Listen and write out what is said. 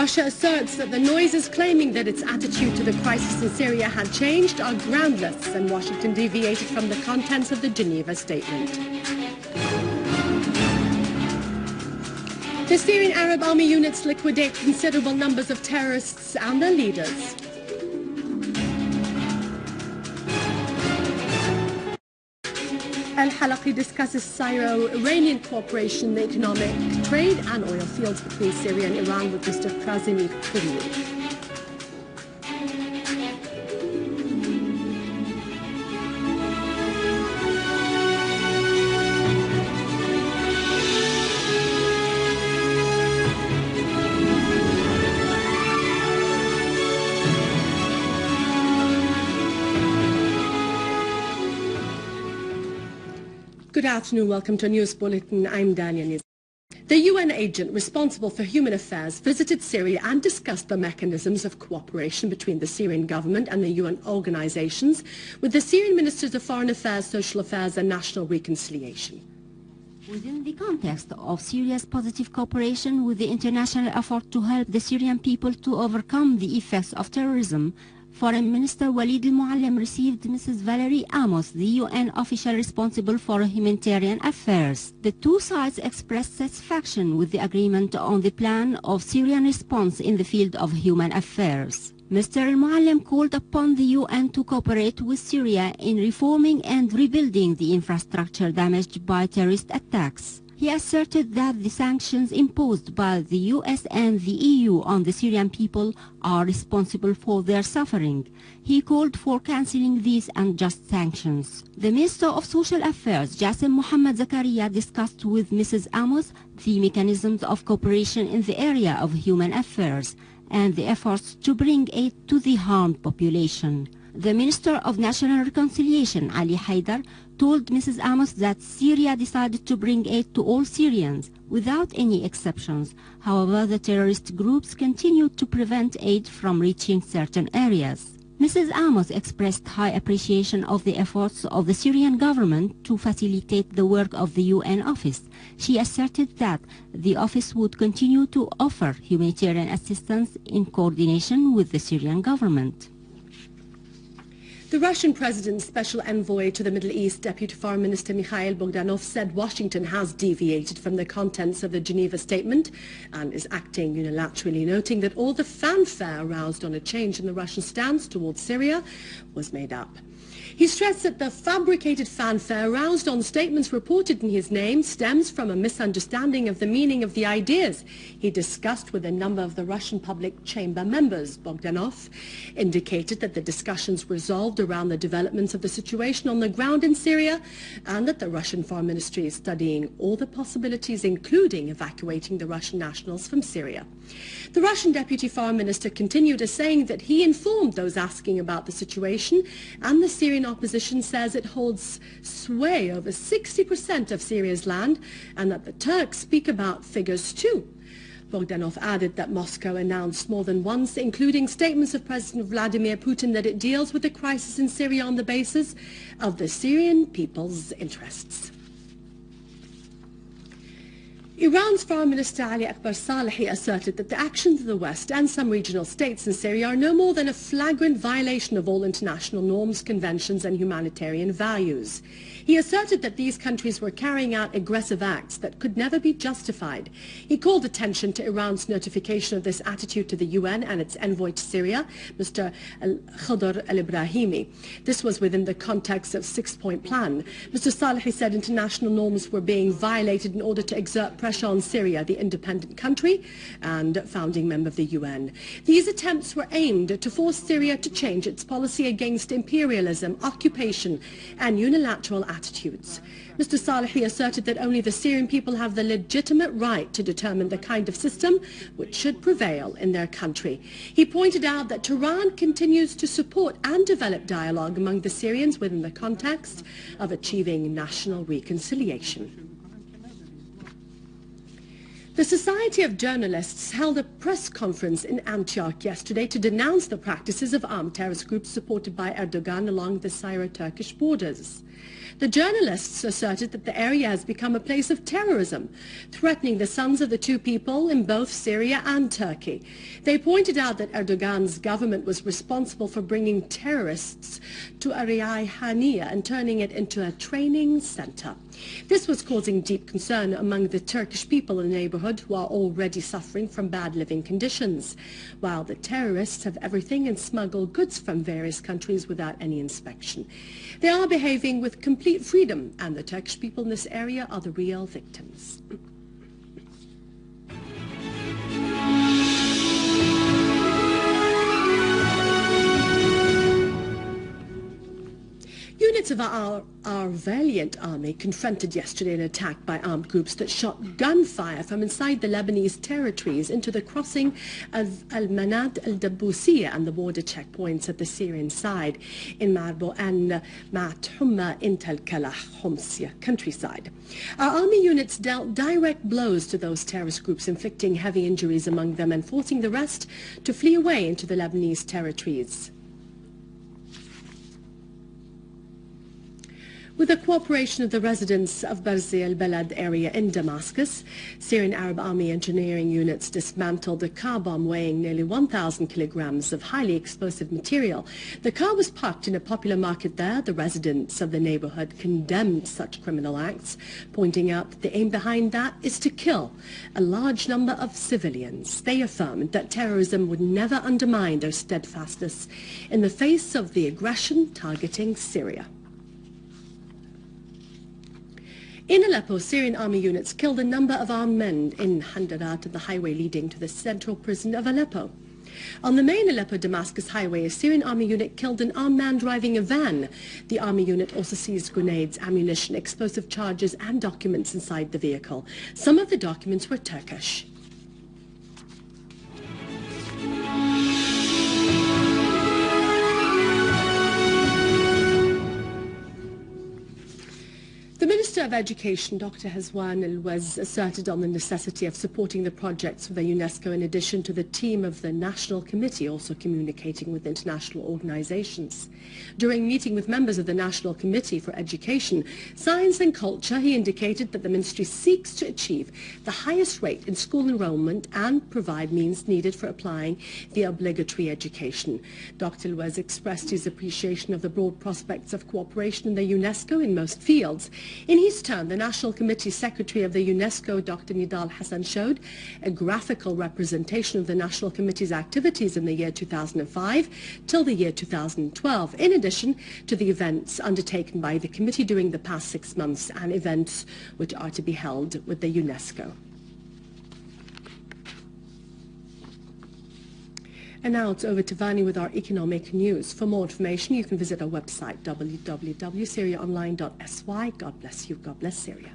Russia asserts that the noises claiming that its attitude to the crisis in Syria had changed are groundless, and Washington deviated from the contents of the Geneva statement. The Syrian Arab army units liquidate considerable numbers of terrorists and their leaders. Al-Halaqi discusses Syro-Iranian cooperation in the economic, trade and oil fields between Syria and Iran with Mr. Kazemi Kouliou. Good afternoon, welcome to a news bulletin. I'm Daniel. The UN agent responsible for human affairs visited Syria and discussed the mechanisms of cooperation between the Syrian government and the UN organizations with the Syrian Ministers of Foreign Affairs, Social Affairs and National Reconciliation. Within the context of Syria's positive cooperation with the international effort to help the Syrian people to overcome the effects of terrorism, Foreign Minister Al-Moallem received Mrs. Valerie Amos, the UN official responsible for humanitarian affairs. The two sides expressed satisfaction with the agreement on the plan of Syrian response in the field of human affairs. Mr. Al-Moallem called upon the UN to cooperate with Syria in reforming and rebuilding the infrastructure damaged by terrorist attacks. He asserted that the sanctions imposed by the US and the EU on the Syrian people are responsible for their suffering. He called for cancelling these unjust sanctions. The Minister of Social Affairs, Jassim Mohammed Zakaria, discussed with Mrs. Amos the mechanisms of cooperation in the area of human affairs and the efforts to bring aid to the harmed population. The Minister of National Reconciliation, Ali Haidar, told Mrs. Amos that Syria decided to bring aid to all Syrians without any exceptions. However, the terrorist groups continued to prevent aid from reaching certain areas. Mrs. Amos expressed high appreciation of the efforts of the Syrian government to facilitate the work of the UN office. She asserted that the office would continue to offer humanitarian assistance in coordination with the Syrian government. The Russian President's special envoy to the Middle East, Deputy Foreign Minister Mikhail Bogdanov, said Washington has deviated from the contents of the Geneva statement and is acting unilaterally, noting that all the fanfare aroused on a change in the Russian stance towards Syria was made up. He stressed that the fabricated fanfare aroused on statements reported in his name stems from a misunderstanding of the meaning of the ideas he discussed with a number of the Russian Public Chamber members. Bogdanov indicated that the discussions resolved around the developments of the situation on the ground in Syria and that the Russian Foreign Ministry is studying all the possibilities, including evacuating the Russian nationals from Syria. The Russian Deputy Foreign Minister continued as saying that he informed those asking about the situation, and the Syrian opposition says it holds sway over 60% of Syria's land and that the Turks speak about figures too. Bogdanov added that Moscow announced more than once, including statements of President Vladimir Putin, that it deals with the crisis in Syria on the basis of the Syrian people's interests. Iran's Foreign Minister Ali Akbar Salehi asserted that the actions of the West and some regional states in Syria are no more than a flagrant violation of all international norms, conventions and humanitarian values. He asserted that these countries were carrying out aggressive acts that could never be justified. He called attention to Iran's notification of this attitude to the UN and its envoy to Syria, Mr. Khadr al-Ibrahimi. This was within the context of six-point plan. Mr. Salehi said international norms were being violated in order to exert pressure on Syria, the independent country and founding member of the UN. These attempts were aimed to force Syria to change its policy against imperialism, occupation and unilateral attitudes. Mr. Salehi asserted that only the Syrian people have the legitimate right to determine the kind of system which should prevail in their country. He pointed out that Tehran continues to support and develop dialogue among the Syrians within the context of achieving national reconciliation. The Society of Journalists held a press conference in Antioch yesterday to denounce the practices of armed terrorist groups supported by Erdogan along the Syro-Turkish borders. The journalists asserted that the area has become a place of terrorism, threatening the sons of the two people in both Syria and Turkey. They pointed out that Erdogan's government was responsible for bringing terrorists to Ariyahania and turning it into a training center. This was causing deep concern among the Turkish people in the neighborhood, who are already suffering from bad living conditions, while the terrorists have everything and smuggle goods from various countries without any inspection. They are behaving with complete freedom, and the Turkish people in this area are the real victims. Units of our valiant army confronted yesterday an attack by armed groups that shot gunfire from inside the Lebanese territories into the crossing of Al-Manad al-Dabbusiya and the border checkpoints at the Syrian side in Marbo and Ma'thumma in Tel Kalah, Homsia countryside. Our army units dealt direct blows to those terrorist groups, inflicting heavy injuries among them and forcing the rest to flee away into the Lebanese territories. With the cooperation of the residents of Barzi al-Balad area in Damascus, Syrian Arab Army engineering units dismantled a car bomb weighing nearly 1,000 kilograms of highly explosive material. The car was parked in a popular market there. The residents of the neighborhood condemned such criminal acts, pointing out that the aim behind that is to kill a large number of civilians. They affirmed that terrorism would never undermine their steadfastness in the face of the aggression targeting Syria. In Aleppo, Syrian army units killed a number of armed men in Handarat, the highway leading to the central prison of Aleppo. On the main Aleppo-Damascus highway, a Syrian army unit killed an armed man driving a van. The army unit also seized grenades, ammunition, explosive charges, and documents inside the vehicle. Some of the documents were Turkish. The Minister of Education, Dr. Hazwan Al-Waz, asserted on the necessity of supporting the projects of the UNESCO in addition to the team of the National Committee also communicating with international organizations. During meeting with members of the National Committee for Education, Science and Culture, he indicated that the ministry seeks to achieve the highest rate in school enrollment and provide means needed for applying the obligatory education. Dr. Al-Waz expressed his appreciation of the broad prospects of cooperation in the UNESCO in most fields. In his turn, the National Committee Secretary of the UNESCO, Dr. Nidal Hassan, showed a graphical representation of the National Committee's activities in the year 2005 till the year 2012, in addition to the events undertaken by the committee during the past 6 months and events which are to be held with the UNESCO. And now it's over to Vani with our economic news. For more information, you can visit our website, www.syriaonline.sy. God bless you. God bless Syria.